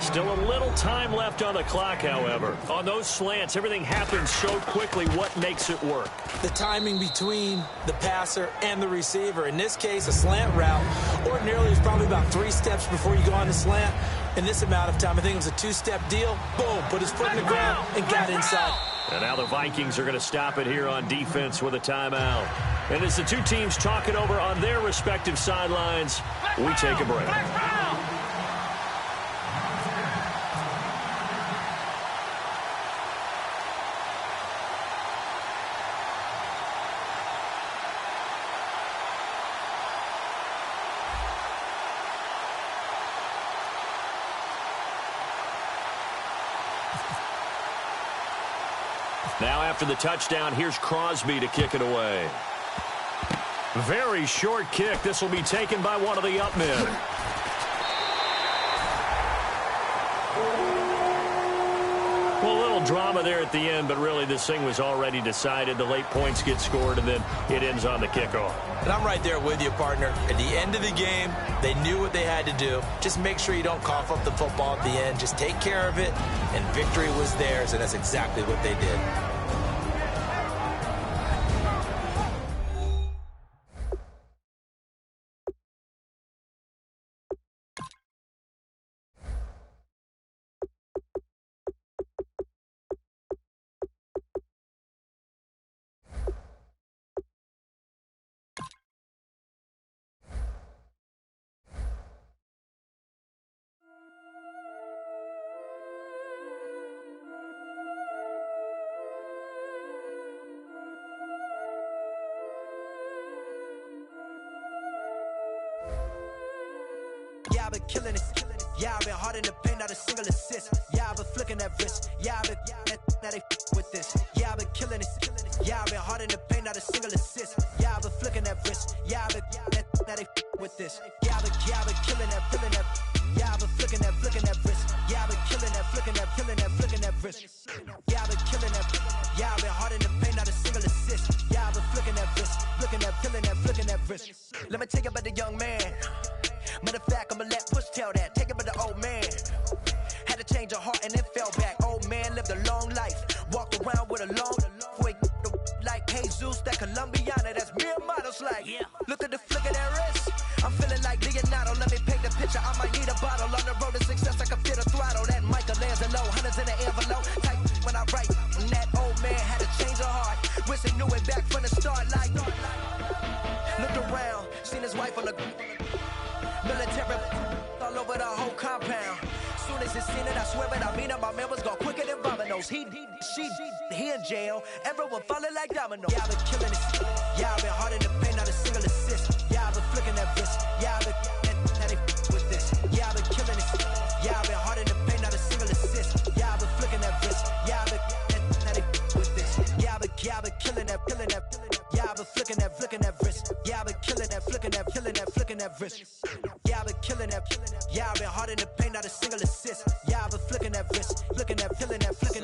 Still a little time left on the clock, however. On those slants, everything happens so quickly. What makes it work? The timing between the passer and the receiver. In this case, a slant route. Ordinarily, it's probably about 3 steps before you go on the slant. In this amount of time, I think it was a 2-step deal. Boom, put his foot in the ground and got inside. And now the Vikings are going to stop it here on defense with a timeout. And as the two teams talk it over on their respective sidelines, we take a break. Now after the touchdown, here's Crosby to kick it away. Very short kick. This will be taken by one of the up men. Well, a little drama there at the end, but really this thing was already decided. The late points get scored, and then it ends on the kickoff. And I'm right there with you, partner. At the end of the game, they knew what they had to do. Just make sure you don't cough up the football at the end. Just take care of it, and victory was theirs, and that's exactly what they did. Yeah, I've been killing it. Yeah, I've been hard in the paint, not a single assist. Yeah, I've been flicking that wrist. Yeah, I've been now they with this. Yeah, I've been killing it. Yeah, I've been hard in the paint, not a single assist. Yeah, I've been flicking that wrist. Yeah, I've been now they with this. Yeah, I've been killing that, killing that. Yeah, I've been flicking that wrist. Yeah, I've been killing that, flicking that wrist. Yeah, I've been killing that. Yeah, I've been hard in the paint, not a single assist. Yeah, I've been flicking that wrist, flicking that wrist. Let me tell you about the young man. Matter of fact, I'ma let Push tell that. Take it with the old man. Had to change her heart and then fell back. Old man lived a long life. Walked around with a long way like Jesus, that Colombiana. That's mere models like. Yeah. Look at the flick of that wrist. I'm feeling like Leonardo. Let me paint the picture. I might need a bottle. On the road to success, I can fit a throttle. That Michelangelo, hundreds in the envelope. Type when I write. And that old man had to change her heart. Wish he knew it back from the start. Like, looked around, seen his wife on the military all over the whole compound. Soon as he seen it, I swear it, I mean it. My man was gone quicker than Domino's. He in jail. Everyone falling like dominoes. Yeah, I've been killing it. Yeah, I've been hard in the paint, not a single assist. Yeah, I've been flicking that wrist. Yeah, I've been now they with this. Yeah, I've been killing it. Yeah, I've been hard in the paint, not a single assist. Yeah, I've been flicking that wrist. Yeah, I've been now they with this. Yeah, I've been killing that. Yeah, I've been flicking that wrist. Yeah, I've been killing that, flicking that wrist. Yeah, I've been killing that. Yeah, I've been hard in the paint, not a single assist. Yeah, I've been flicking that wrist, flicking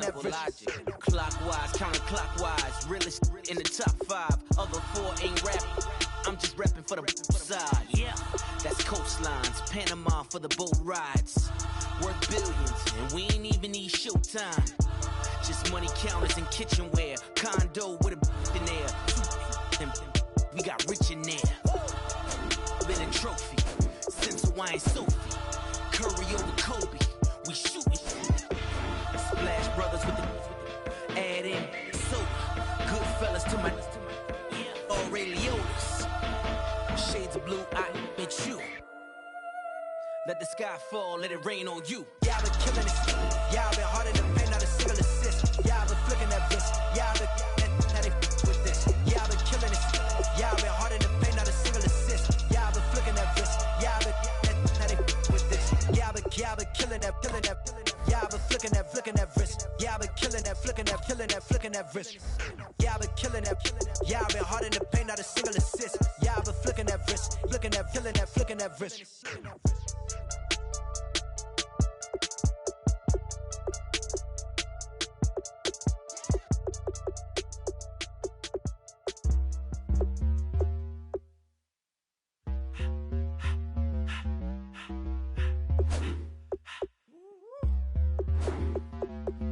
that wrist. Logic, clockwise, counterclockwise, realest in the top 5. Other 4 ain't rapping. I'm just repping for the side. Yeah, that's coastlines, Panama for the boat rides. Worth billions, and we ain't even need showtime. Just money counters and kitchenware. Condo with a in there. We got rich in there. Been a trophy. Since Hawaiian Sophie. Curry over Kobe. We shooting. Splash Brothers with the add in soda. Good fellas to my Aureliotis. Shades of blue, I met you. Let the sky fall, let it rain on you. Yeah, I've been killing it. Yeah, I've been hard in the paint, not a single assist. Yeah, I've been flicking that wrist. Yeah, I've been now they with this. Yeah, I've been killing it. Yeah, I've been hard in the paint, not a single assist. Yeah, I've been flicking that wrist. Yeah, I've been now they with this. Yeah, I've been killing that. Yeah, I've been flicking that wrist. Yeah, I've been killing that, flicking that wrist. Yeah, I've been killing that. Yeah, I've been hard in the paint, not a single assist. Yeah, I've been flicking that wrist, flicking that wrist.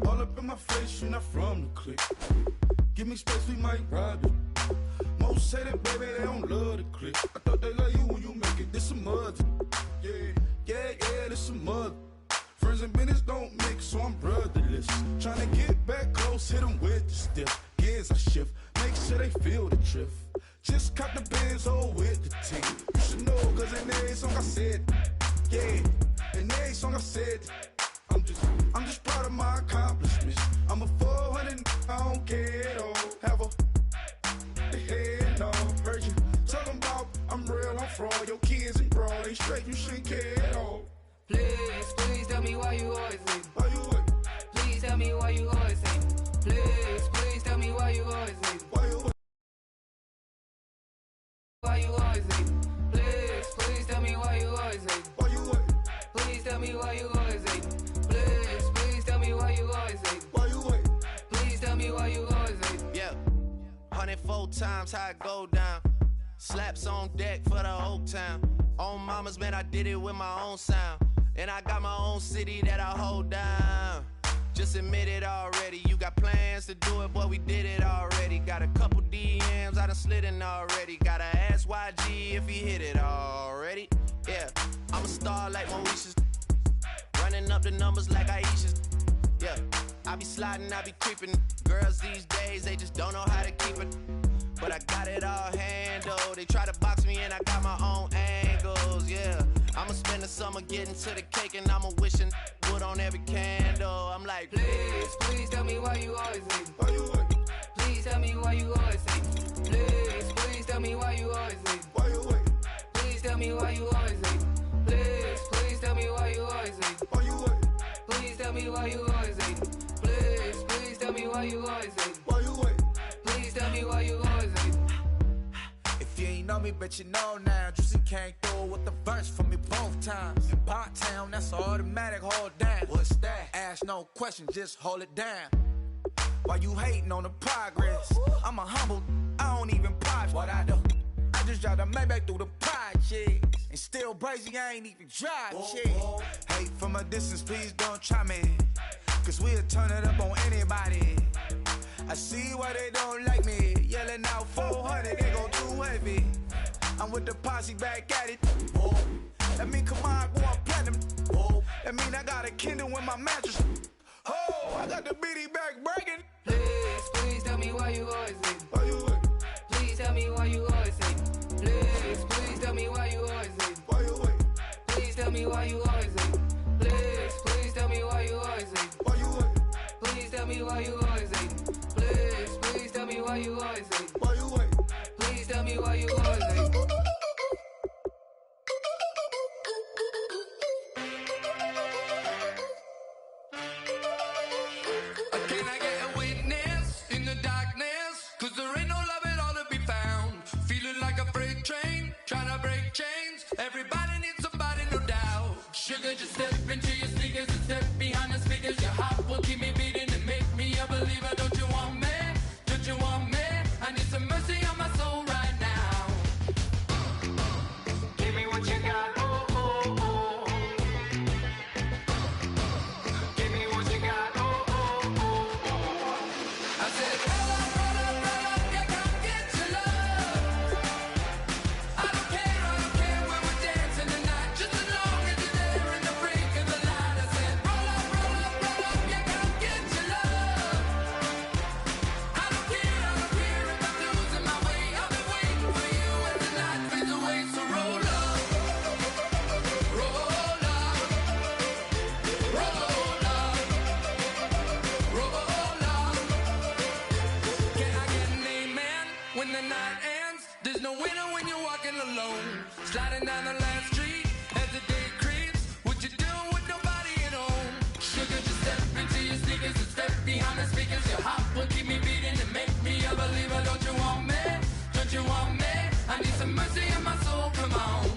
All up in my face, you're not from the clique. Give me space, we might rob it. Most say that, baby, they don't love the clique. I thought they love you when you make it. This some mud. Yeah, this some mud. Friends and business don't mix, so I'm brotherless. Trying to get back close, hit them with the stiff. Gears I shift, make sure they feel the drift. Just caught the Benz, with the team. You should know, cause in every song I said, yeah, in every song I said, I'm just proud of my accomplishments. I'm a 400, I don't care at all. Have a head no. Heard you talking about I'm real, I'm fraud. Your kids and broad ain't straight, you shouldn't care at all. Please tell me why you always leave. Why you what? Please tell me why you always leave. Please tell me why you always leave. Why you what? me why you always hate me. Please tell me why you always hate me. Why you wait? Please tell me why you always hate me. Yeah, 104 times how it go down. Slaps on deck for the whole town. On mamas, man, I did it with my own sound. And I got my own city that I hold down. Just admit it already. You got plans to do it, boy, we did it already. Got a couple DMs, I done slid in already. Gotta ask YG if he hit it already. Yeah, I'm a star like Mauritius. Running up the numbers like Aisha's. Yeah, I be sliding, I be creeping. Girls these days, they just don't know how to keep it. But I got it all handled. They try to box me in, I got my own angles, yeah. I'ma spend the summer getting to the cake and I'ma wishing wood on every candle. I'm like, Please tell me why you always hate me. Why you wait? Please tell me why you always hate me. Please tell me why you always hate me. Why you wait? Please tell me why you always hate me. Please tell me why you always hate me. Why you wait? Please tell me why you always hate me. Please tell me why you always hate me. Why you wait? Please tell me why you always hate me. If you ain't know me, bet you know now. Juicy came through with the verse for me both times. In Bot Town, that's automatic, hold down. What's that? Ask no question, just hold it down. Why you hating on the progress? I'm a humble, I don't even pop what I do. I just drive the Maybach through the project. And still brazy, I ain't even drive shit. Hate from a distance, please don't try me. Cause we'll turn it up on anybody. I see why they don't like me. Yelling out 400, they go too heavy. I'm with the posse back at it. Oh, that mean come on, go on platinum. Oh, that mean I got a Kindle in my mattress. Oh, I got the bitty back breaking. Please tell me why you always hate me. Why you wait? Please tell me why you always hate me. Please tell me why you always hate me. Why you wait? Please tell me why you always hate me. Please tell me why you always hate me. Why you wait? Please tell me why you always hate me. Please tell me why you always hate me. Why you wait? Please tell me why you always hate me. Can I get a witness in the darkness? Cause there ain't no love at all to be found. Feeling like a freight train, trying to break chains. Everybody needs somebody, no doubt. Sugar, just step into your sneakers and step behind the speakers. Your heart will keep me beating and make me a believer. Don't you want me? Don't you want me? I need some mercy on my soul right now. Give me what you got, oh, oh, oh. Give me what you got, oh, oh, oh. I said, roll up, yeah, come get your love. I don't care when we're dancing tonight. Just as long as you're there in the freak of the light. I said, roll up, yeah, come get your love. I don't care if I'm losing my way. I've been waiting for you as the night fades away. So roll up, roll up, roll up, roll up. Can I get an amen when the night ends? There's no winner when you're walking alone. Sliding down the last street as the day creeps. What you doing with nobody at home? Sugar, just step into your sneakers and step behind the speakers. Your heart will keep me beating and make me a believer. Don't you want me? Don't you want me? I need some mercy in my soul, come on.